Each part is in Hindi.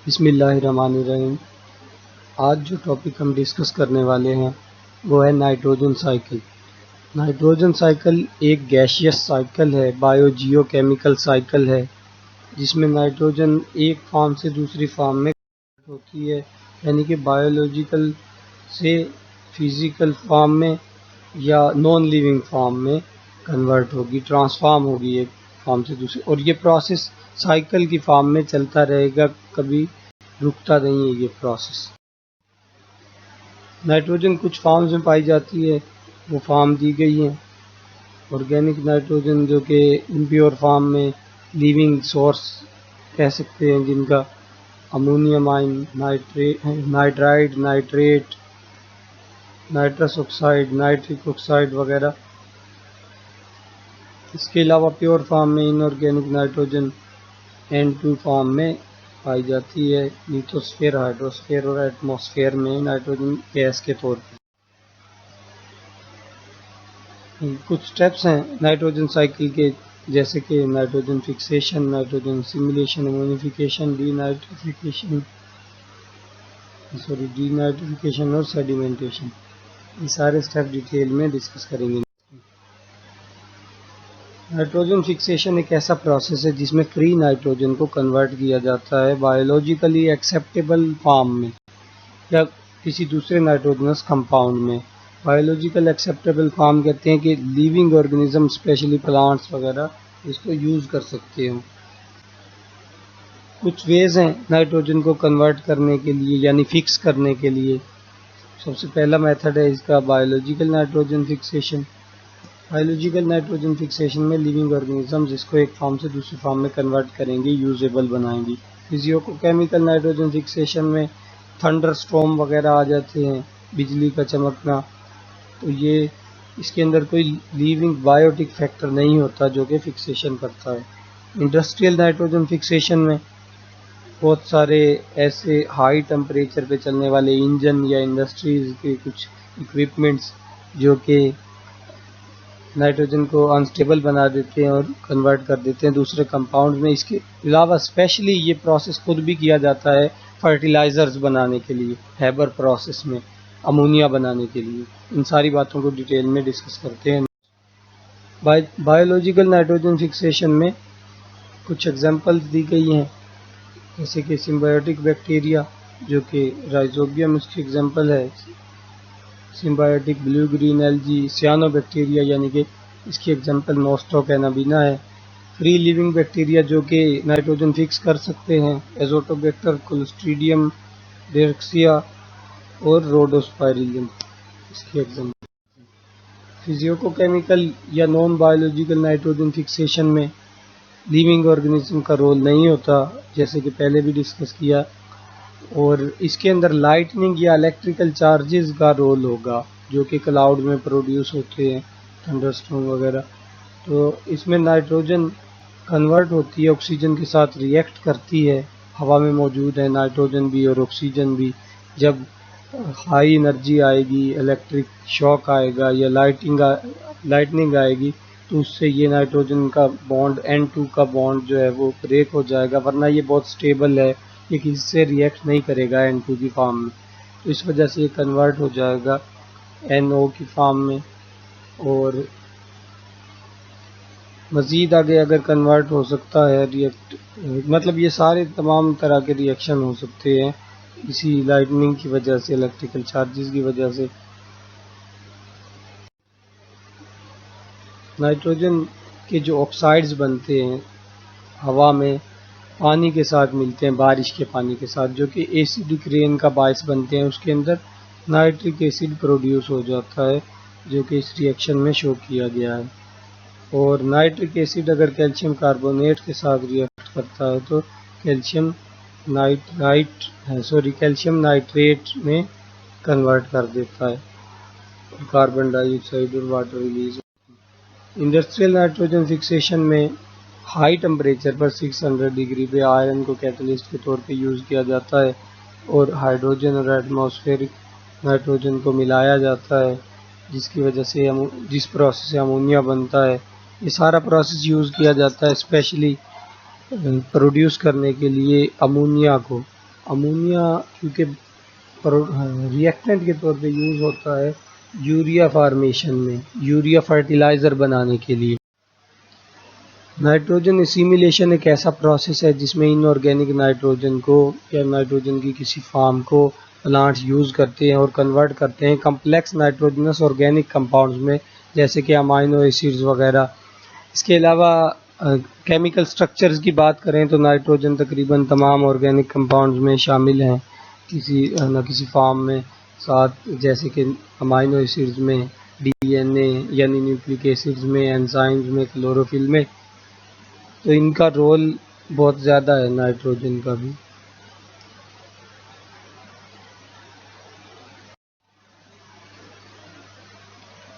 बिस्मिल्लाहिर्रहमानिर्रहीम। आज जो टॉपिक हम डिस्कस करने वाले हैं वो है नाइट्रोजन साइकिल। नाइट्रोजन साइकिल एक गैसियस साइकिल है, बायोजियोकेमिकल साइकिल है, जिसमें नाइट्रोजन एक फॉर्म से दूसरी फॉर्म में होती है, यानी कि बायोलॉजिकल से फिजिकल फॉर्म में या नॉन लिविंग फॉर्म में कन्वर्ट होगी, ट्रांसफॉर्म होगी एक फॉर्म से दूसरी। और ये प्रोसेस साइकिल की फॉर्म में चलता रहेगा, कभी रुकता नहीं है ये प्रोसेस। नाइट्रोजन कुछ फॉर्म्स में पाई जाती है, वो फॉर्म दी गई हैं। ऑर्गेनिक नाइट्रोजन जो कि इम्प्योर फॉर्म में लिविंग सोर्स कह सकते हैं, जिनका ammonium ion, nitride, nitrate, nitrous oxide, nitric oxide वगैरह। इसके अलावा प्योर फॉर्म में इनऑर्गेनिक नाइट्रोजन N2 फॉर्म में पाई जाती है, लिथोस्फीयर, हाइड्रोस्फीयर और एटमॉस्फेयर में नाइट्रोजन गैस के तौर पर। कुछ स्टेप्स हैं नाइट्रोजन साइकिल के, जैसे कि nitrogen fixation, nitrogen simulation, ammonification, denitrification और सेडिमेंटेशन। ये सारे स्टेप डिटेल में डिस्कस करेंगे। नाइट्रोजन फिक्सेशन एक ऐसा प्रोसेस है जिसमें फ्री नाइट्रोजन को कन्वर्ट किया जाता है बायोलॉजिकली एक्सेप्टेबल फॉर्म में या किसी दूसरे नाइट्रोजनस कंपाउंड में। बायोलॉजिकल एक्सेप्टेबल फॉर्म कहते हैं कि लिविंग ऑर्गेनिज्म, स्पेशली प्लांट्स वगैरह इसको यूज़ कर सकते हो। कुछ वेज हैं नाइट्रोजन को कन्वर्ट करने के लिए, यानी फिक्स करने के लिए। सबसे पहला मेथड है इसका biological nitrogen fixation. Biological nitrogen fixation में लिविंग ऑर्गेनिज्म जिसको एक फॉर्म से दूसरी फॉर्म में कन्वर्ट करेंगे, यूजेबल बनाएंगी। फिजियोकेमिकल नाइट्रोजन फिक्सेशन में थंडर स्टॉर्म वगैरह आ जाते हैं, बिजली का चमकना। तो ये इसके अंदर कोई लिविंग बायोटिक फैक्टर नहीं होता जो कि फिक्सेशन करता है। इंडस्ट्रियल नाइट्रोजन फिक्सेशन में बहुत सारे ऐसे हाई टेम्परेचर पे चलने वाले इंजन या इंडस्ट्रीज के कुछ इक्विपमेंट्स जो कि नाइट्रोजन को अनस्टेबल बना देते हैं और कन्वर्ट कर देते हैं दूसरे कंपाउंड में। इसके अलावा स्पेशली ये प्रोसेस खुद भी किया जाता है फर्टिलाइज़र्स बनाने के लिए, हैबर प्रोसेस में अमोनिया बनाने के लिए। इन सारी बातों को डिटेल में डिस्कस करते हैं। बायोलॉजिकल नाइट्रोजन फिक्सेशन में कुछ एग्जांपल्स दी गई हैं, जैसे कि सिम्बायोटिक बैक्टीरिया जो कि राइजोबियम उसकी एग्जांपल है, सिम्बायोटिक ब्लू ग्रीन एल्गी, सियानोबैक्टीरिया यानी कि इसकी एग्जांपल मोस्टोकैनाबिना है। फ्री लिविंग बैक्टीरिया जो कि नाइट्रोजन फिक्स कर सकते हैं, एजोटोबैक्टर, क्लोस्ट्रीडियम डेरेक्सिया और रोडोस्पाइरिलियम इसकी एग्जांपल। फिजियोकेमिकल या नॉन बायोलॉजिकल नाइट्रोजन फिक्सेशन में लिविंग ऑर्गेनिज्म का रोल नहीं होता, जैसे कि पहले भी डिस्कस किया, और इसके अंदर लाइटनिंग या इलेक्ट्रिकल चार्जेस का रोल होगा जो कि क्लाउड में प्रोड्यूस होते हैं, थंडरस्टॉर्म वगैरह। तो इसमें नाइट्रोजन कन्वर्ट होती है, ऑक्सीजन के साथ रिएक्ट करती है, हवा में मौजूद है नाइट्रोजन भी और ऑक्सीजन भी। जब हाई एनर्जी आएगी, इलेक्ट्रिक शॉक आएगा या लाइटनिंग आएगी, तो उससे ये नाइट्रोजन का बॉन्ड N2 का बॉन्ड जो है वो ब्रेक हो जाएगा, वरना ये बहुत स्टेबल है, ये किसी से रिएक्ट नहीं करेगा N2 की फॉर्म में। तो इस वजह से ये कन्वर्ट हो जाएगा NO की फॉर्म में। और मज़ीद आगे अगर कन्वर्ट हो सकता है मतलब ये सारे तमाम तरह के रिएक्शन हो सकते हैं इसी लाइटनिंग की वजह से, इलेक्ट्रिकल चार्जेस की वजह से। नाइट्रोजन के जो ऑक्साइड्स बनते हैं हवा में पानी के साथ मिलते हैं, बारिश के पानी के साथ, जो कि एसिडिक रेन का बायस बनते हैं। उसके अंदर नाइट्रिक एसिड प्रोड्यूस हो जाता है जो कि इस रिएक्शन में शो किया गया है। और नाइट्रिक एसिड अगर कैल्शियम कार्बोनेट के साथ रिएक्ट करता है तो कैल्शियम नाइट्रेट में कन्वर्ट कर देता है, कार्बन डाइऑक्साइड और water release. Industrial nitrogen fixation में हाई टेम्परेचर पर 600 डिग्री पे आयरन को कैटलिस्ट के तौर पे यूज़ किया जाता है और हाइड्रोजन और एटमॉस्फेरिक नाइट्रोजन को मिलाया जाता है, जिसकी वजह से जिस प्रोसेस से अमोनिया बनता है। ये सारा प्रोसेस यूज़ किया जाता है स्पेशली प्रोड्यूस करने के लिए अमोनिया को, अमोनिया क्योंकि रिएक्टेंट के तौर पे यूज़ होता है यूरिया फार्मेशन में, यूरिया फर्टिलाइज़र बनाने के लिए। नाइट्रोजन एसिमिलेशन एक ऐसा प्रोसेस है जिसमें इनऑर्गेनिक नाइट्रोजन को या नाइट्रोजन की किसी फॉर्म को प्लांट्स यूज़ करते हैं और कन्वर्ट करते हैं कम्प्लेक्स नाइट्रोजनस ऑर्गेनिक कंपाउंड्स में, जैसे कि अमाइनो एसिड्स वगैरह। इसके अलावा केमिकल स्ट्रक्चर्स की बात करें तो नाइट्रोजन तकरीबन तमाम ऑर्गेनिक कंपाउंड्स में शामिल हैं किसी न किसी फॉर्म में साथ, जैसे कि अमाइनो एसिड्स में, डीएनए यानी न्यूक्लिक एसिड्स में, एंजाइम्स में, क्लोरोफिल में। तो इनका रोल बहुत ज़्यादा है नाइट्रोजन का भी।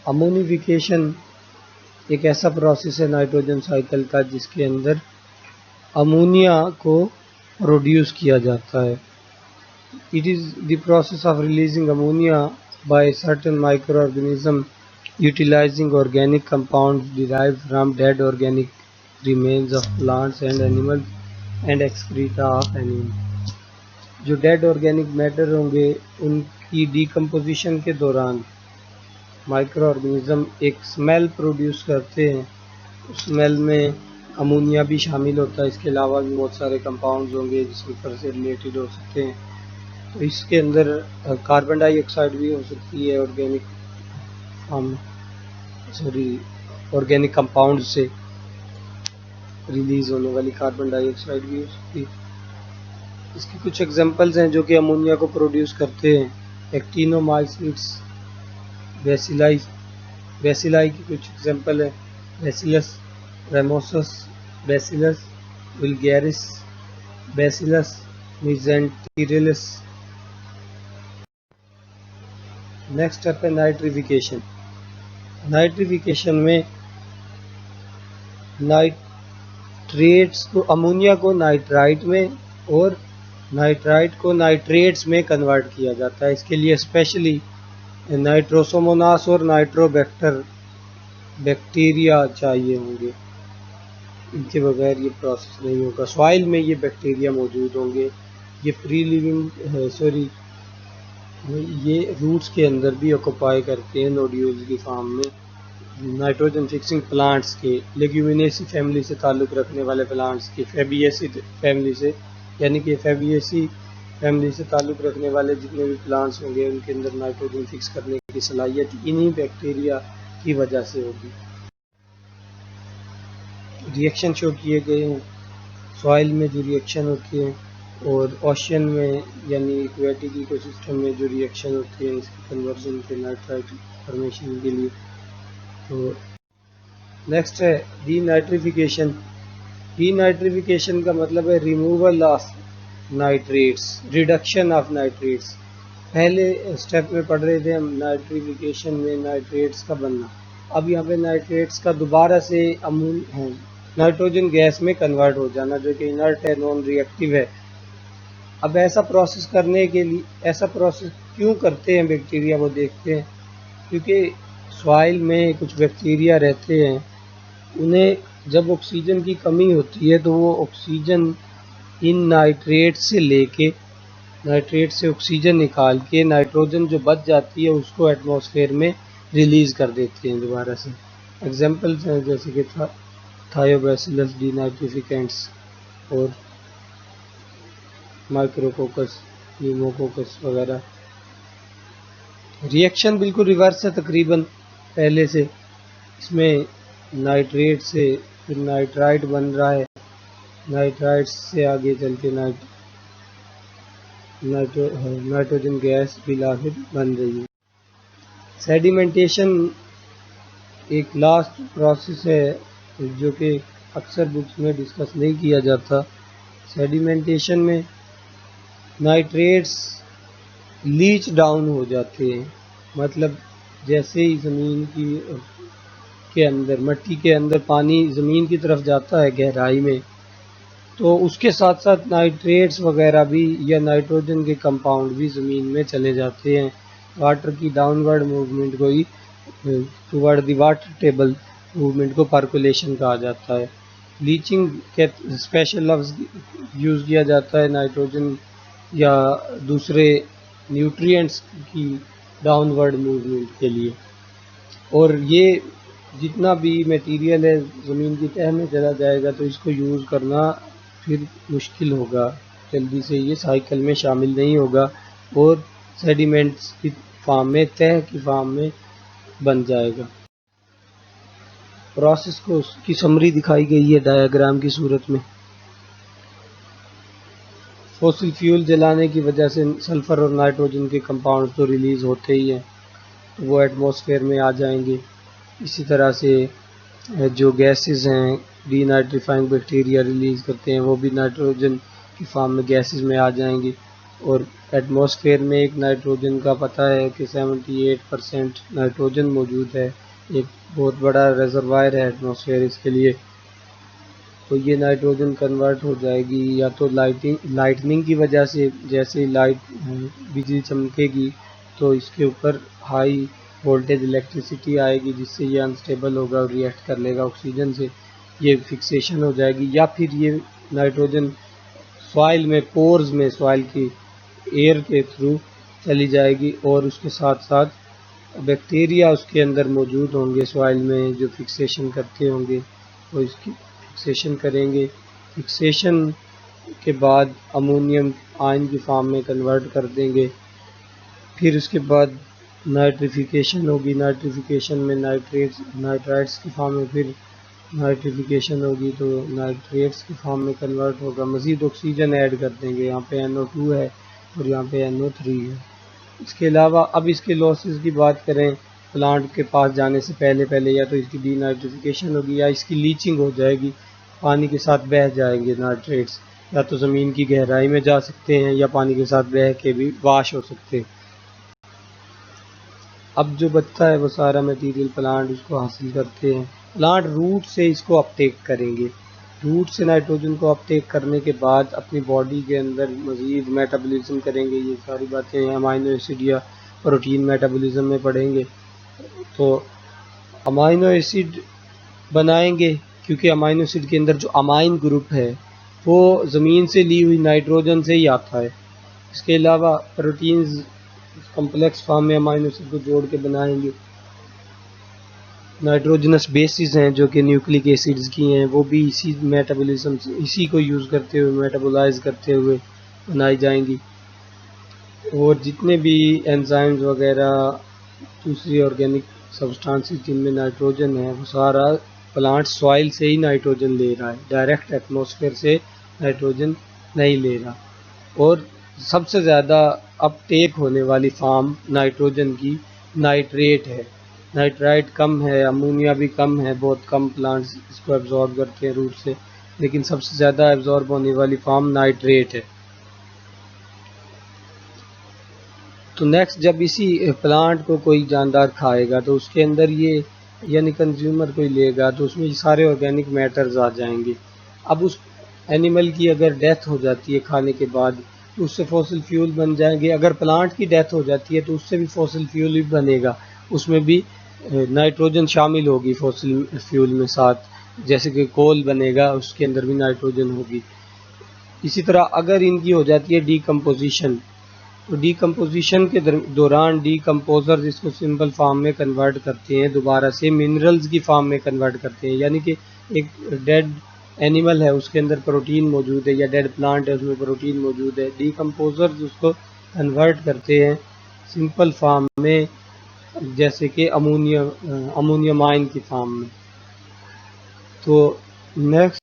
अमोनिफिकेशन एक ऐसा प्रोसेस है नाइट्रोजन साइकिल का जिसके अंदर अमोनिया को प्रोड्यूस किया जाता है। It is the process of releasing ammonia by certain micro organism utilising organic compounds derived from dead organic remains of plants and animals and excreta of animals. जो डेड ऑर्गेनिक मैटर होंगे उनकी डिकम्पोजिशन के दौरान माइक्रो ऑर्गेनिज्म एक स्मेल प्रोड्यूस करते हैं। उस स्मेल में अमोनिया भी शामिल होता है। इसके अलावा भी बहुत सारे कंपाउंड्स होंगे जो सल्फर से रिलेटेड हो सकते हैं। तो इसके अंदर कार्बन डाइऑक्साइड भी हो सकती है ऑर्गेनिक कंपाउंड से रिलीज होने वाली कार्बन डाइऑक्साइड भी हो सकती है। इसकी कुछ एग्जांपल्स हैं जो कि अमोनिया को प्रोड्यूस करते हैं। एक्टिनोमाइसीट्स, बेसिलाई की कुछ एग्जांपल है, bacillus ramosus, bacillus vulgaris, bacillus mesentericus. Next step है नाइट्रिफिकेशन। नाइट्रिफिकेशन में नाइट्रेट्स को, अमोनिया को नाइट्राइट में और नाइट्राइट को नाइट्रेट्स में कन्वर्ट किया जाता है। इसके लिए स्पेशली नाइट्रोसोमोनास और बैक्टीरिया चाहिए होंगे, इनके बगैर ये प्रोसेस नहीं होगा। सॉइल में ये बैक्टीरिया मौजूद होंगे। ये फ्री लिविंग ये रूट्स के अंदर भी ऑक्यूपाई करते हैं नोड्यूल्स की फॉर्म में। नाइट्रोजन फिक्सिंग प्लांट्स के, लेग्यूमिनेसी फैमिली से ताल्लुक़ रखने वाले प्लांट्स की, फैबिएसी फैमिली से, यानी कि फैबिएसी फैमिली से ताल्लुक़ रखने वाले जितने भी प्लांट्स होंगे उनके अंदर नाइट्रोजन फिक्स करने की सलाहियत इन्हीं बैक्टीरिया की वजह से होगी। रिएक्शन शो किए गए हैं सॉइल में जो रिएक्शन होती है और ओशन में यानी एक्वेटिक इकोसिस्टम में जो रिएक्शन होती है इसकी कन्वर्जन के नाइट्राइट फॉर्मेशन के लिए। तो नेक्स्ट है डीनाइट्रिफिकेशन। डीनाइट्रिफिकेशन का मतलब है removal of nitrates, reduction of nitrates. पहले स्टेप में पढ़ रहे थे हम नाइट्रिफिकेशन में नाइट्रेट्स का बनना। अब यहाँ पे नाइट्रेट्स का दोबारा से नाइट्रोजन गैस में कन्वर्ट हो जाना, जो कि इनर्ट है, नॉन रिएक्टिव है। अब ऐसा प्रोसेस करने के लिए, ऐसा प्रोसेस क्यों करते हैं बैक्टीरिया, वो देखते हैं। क्योंकि सॉइल में कुछ बैक्टीरिया रहते हैं, उन्हें जब ऑक्सीजन की कमी होती है तो वो ऑक्सीजन इन नाइट्रेट से लेके, नाइट्रेट से ऑक्सीजन निकाल के नाइट्रोजन जो बच जाती है उसको एटमॉस्फेयर में रिलीज़ कर देते हैं दोबारा से। एग्जांपल्स हैं जैसे कि थायोबैसिलस डीनाइट्रिफिकेंट्स और माइक्रोकोकस, न्यूमोकोकस वगैरह। रिएक्शन बिल्कुल रिवर्स है तकरीबन पहले से। इसमें नाइट्रेट से फिर नाइट्राइट बन रहा है, नाइट्राइट से आगे चल के नाइट्रोजन गैस बिला फिर बन रही है। सेडिमेंटेशन एक लास्ट प्रोसेस है जो कि अक्सर बुक्स में डिस्कस नहीं किया जाता। सेडिमेंटेशन में नाइट्रेट्स लीच डाउन हो जाते हैं, मतलब जैसे ही ज़मीन के अंदर, मट्टी के अंदर पानी ज़मीन की तरफ जाता है गहराई में, तो उसके साथ साथ नाइट्रेट्स वगैरह भी या नाइट्रोजन के कंपाउंड भी ज़मीन में चले जाते हैं। वाटर की डाउनवर्ड मूवमेंट को ही toward the water table movement को पर्कुलेशन कहा जाता है। लीचिंग के स्पेशल लफ्ज़ यूज़ किया जाता है नाइट्रोजन या दूसरे न्यूट्रिएंट्स की डाउनवर्ड मूवमेंट के लिए। और ये जितना भी मटेरियल है ज़मीन की तह में चला जाएगा तो इसको यूज़ करना फिर मुश्किल होगा, जल्दी से ये साइकिल में शामिल नहीं होगा और सेडिमेंट्स की फॉर्म में, तह की फॉर्म में बन जाएगा। प्रोसेस को उसकी समरी दिखाई गई है डायग्राम की सूरत में। फॉसिल फ्यूल जलाने की वजह से सल्फ़र और नाइट्रोजन के कंपाउंड तो रिलीज़ होते ही हैं, तो वो एटमॉस्फेयर में आ जाएंगे। इसी तरह से जो गैसेस हैं डीनाइट्रीफाइंग बैक्टीरिया रिलीज़ करते हैं, वो भी नाइट्रोजन की फॉर्म में गैसेस में आ जाएंगी। और एटमॉस्फेयर में एक नाइट्रोजन का पता है कि 78% नाइट्रोजन मौजूद है, एक बहुत बड़ा रिजर्वायर है एटमॉस्फेयर इसके लिए। तो ये नाइट्रोजन कन्वर्ट हो जाएगी या तो लाइटनिंग की वजह से, जैसे बिजली चमकेगी तो इसके ऊपर हाई वोल्टेज इलेक्ट्रिसिटी आएगी जिससे ये अनस्टेबल होगा और रिएक्ट कर लेगा ऑक्सीजन से, ये फिक्सेशन हो जाएगी। या फिर ये नाइट्रोजन सॉइल में, पोर्स में सॉइल की एयर के थ्रू चली जाएगी और उसके साथ साथ बैक्टीरिया उसके अंदर मौजूद होंगे सॉइल में जो फिक्सेशन करते होंगे, तो इसकी फिक्सेशन करेंगे। फिक्सेशन के बाद अमोनियम आयन की फॉर्म में कन्वर्ट कर देंगे। फिर उसके बाद नाइट्रिफिकेशन होगी, नाइट्रिफिकेशन में नाइट्राइट्स की फॉर्म में फिर नाइट्रिफिकेशन होगी तो नाइट्रेट्स की फॉर्म में कन्वर्ट होगा। मज़ीद ऑक्सीजन ऐड कर देंगे, यहाँ पे NO2 है और यहाँ पे NO3 है। इसके अलावा अब इसके लॉसेस की बात करें, प्लांट के पास जाने से पहले या तो इसकी डीनाइट्रिफिकेशन होगी या इसकी लीचिंग हो जाएगी, पानी के साथ बह जाएंगे नाइट्रेट्स, या तो ज़मीन की गहराई में जा सकते हैं या पानी के साथ बह के भी वाश हो सकते हैं। अब जो बचता है वो सारा मटेरियल प्लांट उसको हासिल करते हैं। प्लांट रूट से इसको अपटेक करेंगे, रूट से नाइट्रोजन को अपटेक करने के बाद अपनी बॉडी के अंदर मज़ीद मेटाबॉलिज्म करेंगे। ये सारी बातें अमाइनो एसिड या प्रोटीन मेटाबॉलिज्म में पढ़ेंगे। तो अमाइनो एसिड बनाएंगे क्योंकि अमाइनो एसिड के अंदर जो अमाइन ग्रुप है वो ज़मीन से ली हुई नाइट्रोजन से ही आता है। इसके अलावा प्रोटीन्स कॉम्प्लेक्स फॉर्म में अमाइनो एसिड को जोड़ के बनाएंगे। नाइट्रोजनस बेसिस हैं जो कि न्यूक्लिक एसिड्स की हैं, वो भी इसी मेटाबॉलिज्म से, इसी को यूज़ करते हुए, मेटाबोलाइज करते हुए बनाई जाएंगी। और जितने भी एंजाइम्स वगैरह दूसरी ऑर्गेनिक सब्सटेंसेस जिनमें नाइट्रोजन है वो सारा प्लांट सॉइल से ही नाइट्रोजन ले रहा है, डायरेक्ट एटमॉस्फेयर से नाइट्रोजन नहीं ले रहा। और सबसे ज़्यादा अपटेक होने वाली फॉर्म नाइट्रोजन की नाइट्रेट है, नाइट्राइट कम है, अमोनिया भी कम है, बहुत कम प्लांट्स इसको एब्जॉर्ब करते हैं रूट से, लेकिन सबसे ज़्यादा एब्जॉर्ब होने वाली फॉर्म नाइट्रेट है। तो नेक्स्ट जब इसी प्लांट को कोई जानदार खाएगा तो उसके अंदर ये, यानी कंज्यूमर कोई लेगा तो उसमें सारे ऑर्गेनिक मैटर्स आ जाएंगे। अब उस एनिमल की अगर डेथ हो जाती है खाने के बाद तो उससे फॉसिल फ्यूल बन जाएंगे। अगर प्लांट की डेथ हो जाती है तो उससे भी फॉसिल फ्यूल ही बनेगा, उसमें भी नाइट्रोजन शामिल होगी फॉसिल फ्यूल में साथ, जैसे कि कोल बनेगा उसके अंदर भी नाइट्रोजन होगी। इसी तरह अगर इनकी हो जाती है डीकम्पोजिशन, तो डीकम्पोजिशन के दौरान डीकम्पोजर्स इसको सिंपल फॉर्म में कन्वर्ट करते हैं, दोबारा से मिनरल्स की फॉर्म में कन्वर्ट करते हैं। यानी कि एक डेड एनिमल है उसके अंदर प्रोटीन मौजूद है या डेड प्लांट है उसमें प्रोटीन मौजूद है, डीकम्पोजर्स उसको कन्वर्ट करते हैं सिंपल फॉर्म में, जैसे कि अमोनियम आयन की फॉर्म में। तो नेक्स्ट